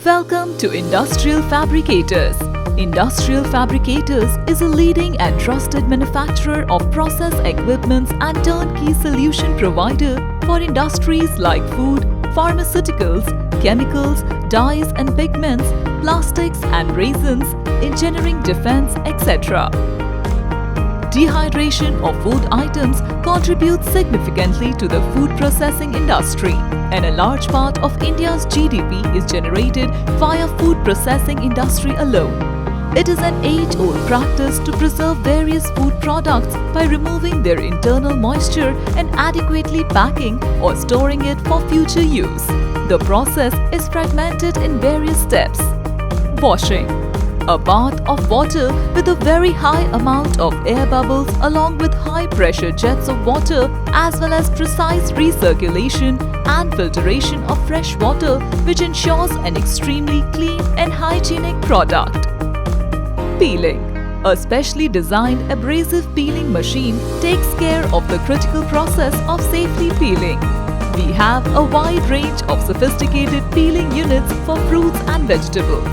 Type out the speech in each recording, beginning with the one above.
Welcome to Industrial Fabricators. Industrial Fabricators is a leading and trusted manufacturer of process equipments and turnkey solution provider for industries like food, pharmaceuticals, chemicals, dyes and pigments, plastics and resins, engineering, defense, etc. Dehydration of food items contributes significantly to the food processing industry, and a large part of India's GDP is generated via food processing industry alone. It is an age-old practice to preserve various food products by removing their internal moisture and adequately packing or storing it for future use. The process is fragmented in various steps. Washing. A bath of water with a very high amount of air bubbles along with high pressure jets of water, as well as precise recirculation and filtration of fresh water, which ensures an extremely clean and hygienic product. Peeling. A specially designed abrasive peeling machine takes care of the critical process of safely peeling. We have a wide range of sophisticated peeling units for fruits and vegetables.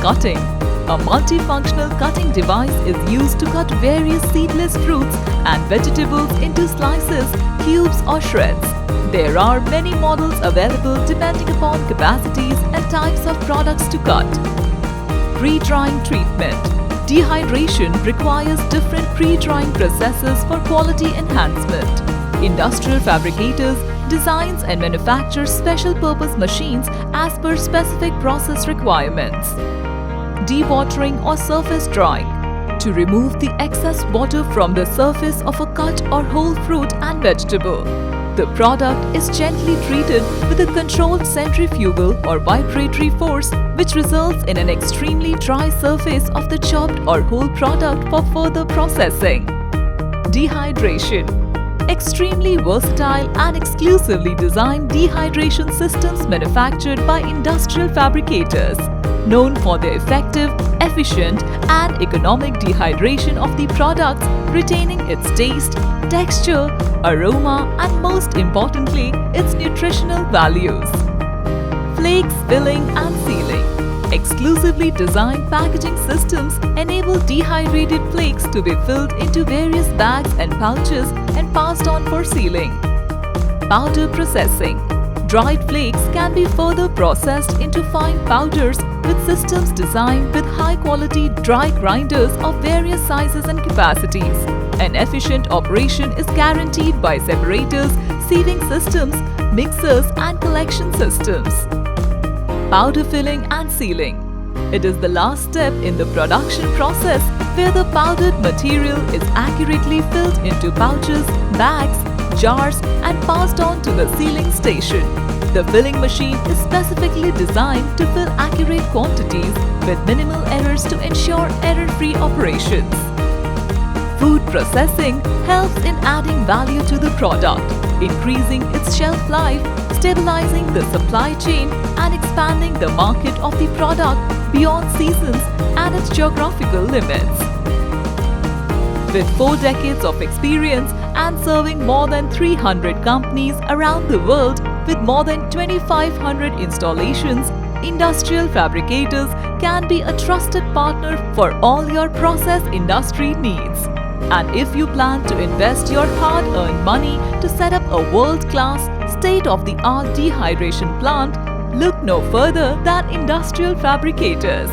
Cutting. A multifunctional cutting device is used to cut various seedless fruits and vegetables into slices, cubes or shreds. There are many models available depending upon capacities and types of products to cut. Pre-drying treatment. Dehydration requires different pre-drying processes for quality enhancement. Industrial Fabricators designs and manufactures special-purpose machines as per specific process requirements. Dewatering or surface drying. To remove the excess water from the surface of a cut or whole fruit and vegetable. The product is gently treated with a controlled centrifugal or vibratory force, which results in an extremely dry surface of the chopped or whole product for further processing. Dehydration. Extremely versatile and exclusively designed dehydration systems manufactured by Industrial Fabricators, known for their effective, efficient and economic dehydration of the products, retaining its taste, texture, aroma and most importantly, its nutritional values. Flakes, filling and sealing. Exclusively designed packaging systems enable dehydrated flakes to be filled into various bags and pouches and passed on for sealing. Powder processing. Dried flakes can be further processed into fine powders with systems designed with high-quality dry grinders of various sizes and capacities. An efficient operation is guaranteed by separators, sieving systems, mixers and collection systems. Powder filling and sealing. It is the last step in the production process where the powdered material is accurately filled into pouches, bags, jars and passed on to the sealing station. The filling machine is specifically designed to fill accurate quantities with minimal errors to ensure error-free operations. Food processing helps in adding value to the product, increasing its shelf life, stabilizing the supply chain and expanding the market of the product beyond seasons and its geographical limits. With 4 decades of experience and serving more than 300 companies around the world with more than 2,500 installations, Industrial Fabricators can be a trusted partner for all your process industry needs. And if you plan to invest your hard-earned money to set up a world-class, state-of-the-art dehydration plant, look no further than Industrial Fabricators.